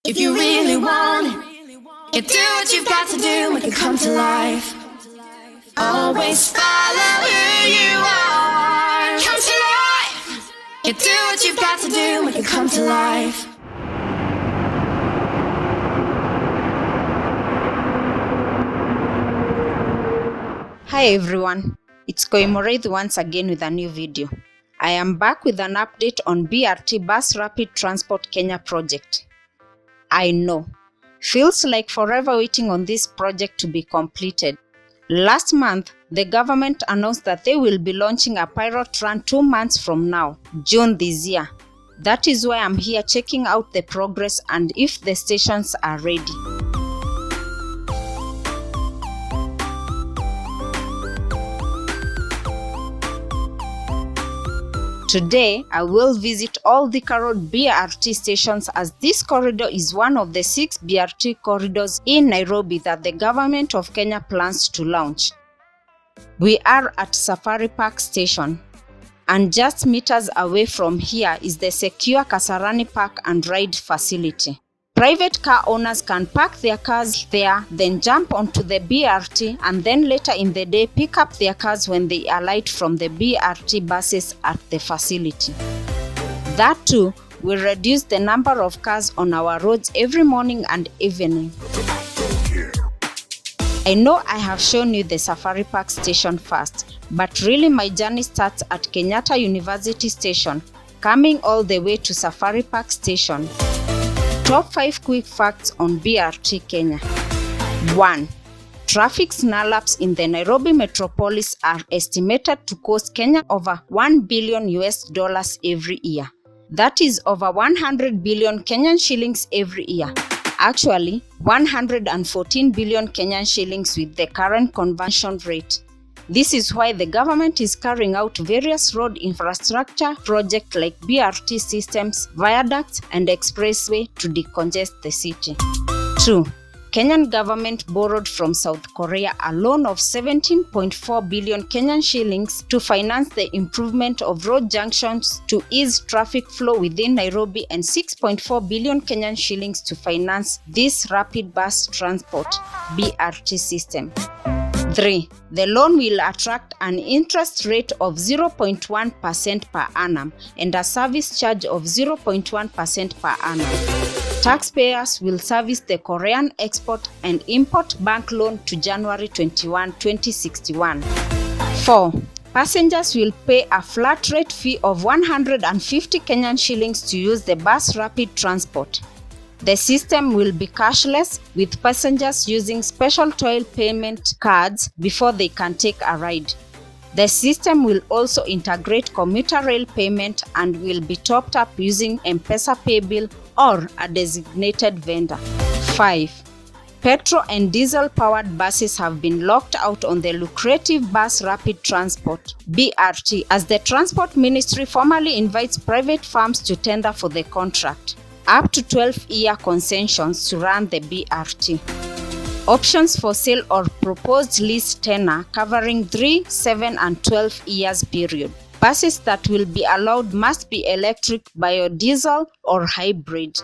If you really want it, you do what you've got to do, make it come to life. Always follow who you are. Come to life. You do what you've got to do, make it come to life. Hi everyone, it's Koimoreth once again with a new video. I am back with an update on BRT Bus Rapid Transport Kenya project. I know, feels like forever waiting on this project to be completed. Last month, the government announced that they will be launching a pilot run 2 months from now, June this year. That is why I'm here checking out the progress and if the stations are ready. Today, I will visit all Thika Road BRT stations as this corridor is one of the 6 BRT corridors in Nairobi that the government of Kenya plans to launch. We are at Safari Park Station, and just meters away from here is the secure Kasarani Park and Ride facility. Private car owners can park their cars there, then jump onto the BRT and then later in the day pick up their cars when they alight from the BRT buses at the facility. That too will reduce the number of cars on our roads every morning and evening. I know I have shown you the Safari Park station first, but really my journey starts at Kenyatta University Station, coming all the way to Safari Park Station. Top 5 quick facts on BRT Kenya. 1. Traffic snarl-ups in the Nairobi metropolis are estimated to cost Kenya over $1 billion every year. That is over 100 billion Kenyan shillings every year. Actually, 114 billion Kenyan shillings with the current conversion rate. This is why the government is carrying out various road infrastructure projects like BRT systems, viaducts, and expressway to decongest the city. 2. Kenyan government borrowed from South Korea a loan of 17.4 billion Kenyan shillings to finance the improvement of road junctions to ease traffic flow within Nairobi and 6.4 billion Kenyan shillings to finance this rapid bus transport BRT system. 3. The loan will attract an interest rate of 0.1% per annum and a service charge of 0.1% per annum. Taxpayers will service the Korean Export and Import Bank loan to January 21, 2061. 4. Passengers will pay a flat rate fee of 150 Kenyan shillings to use the bus rapid transport. The system will be cashless, with passengers using special toll payment cards before they can take a ride. The system will also integrate commuter rail payment and will be topped up using M-Pesa Paybill or a designated vendor. 5. Petrol and diesel-powered buses have been locked out on the lucrative Bus Rapid Transport (BRT) as the Transport Ministry formally invites private firms to tender for the contract. Up to 12-year concessions to run the BRT. Options for sale or proposed lease tenure covering 3, 7, and 12 years period. Buses that will be allowed must be electric, biodiesel, or hybrid.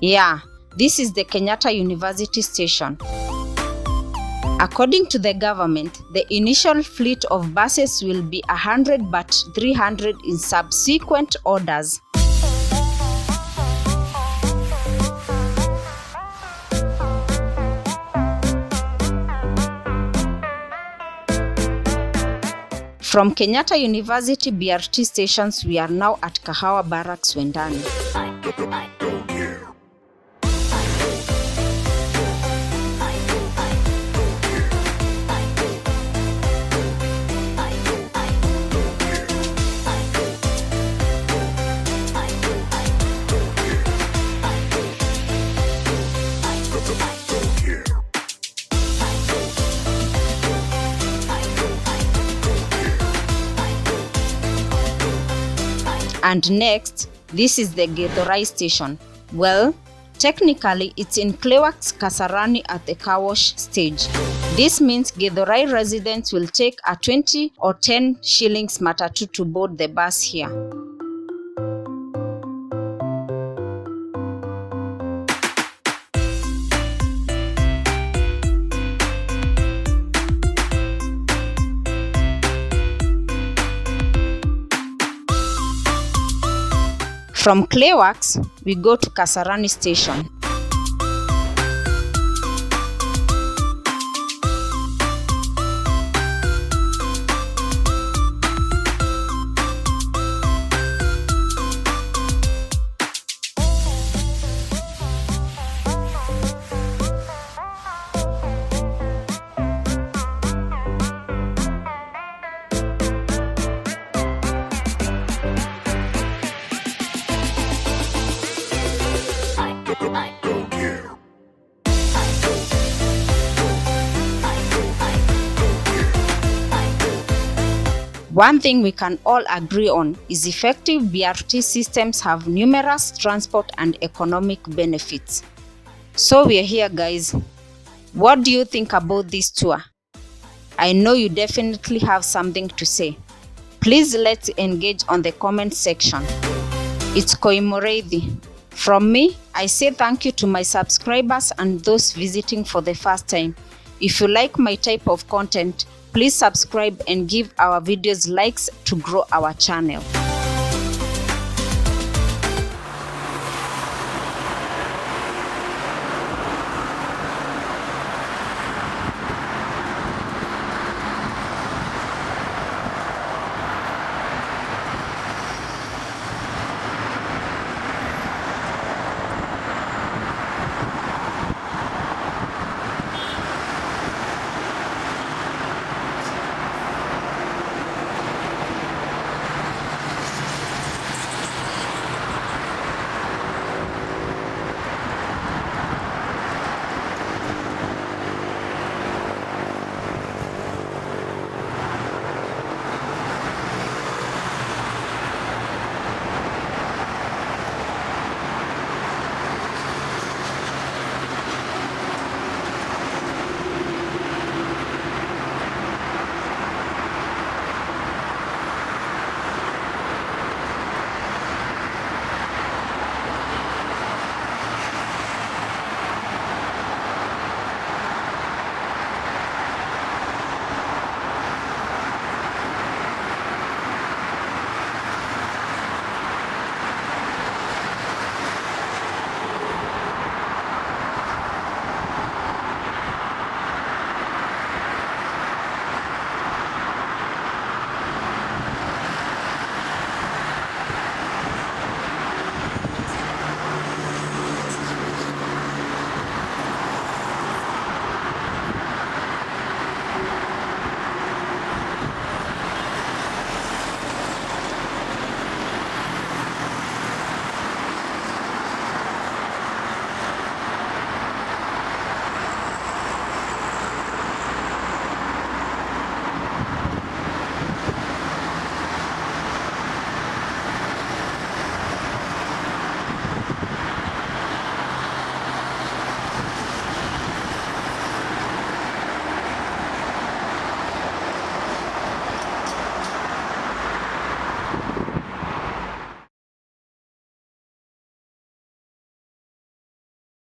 Yeah, this is the Kenyatta University Station. According to the government, the initial fleet of buses will be 100 but 300 in subsequent orders. From Kenyatta University BRT stations, we are now at Kahawa Barracks, Wendani. And next, this is the Githurai station. Well, technically it's in Clearwax Kasarani at the car wash stage. This means Githurai residents will take a 20 or 10 shillings matatu to board the bus here. From Clearwax, we go to Kasarani station. One thing we can all agree on is effective BRT systems have numerous transport and economic benefits. So we are here, guys. What do you think about this tour? I know you definitely have something to say. Please let's engage on the comment section. It's Koimoreithi. From me, I say thank you to my subscribers and those visiting for the first time. If you like my type of content, please subscribe and give our videos likes to grow our channel.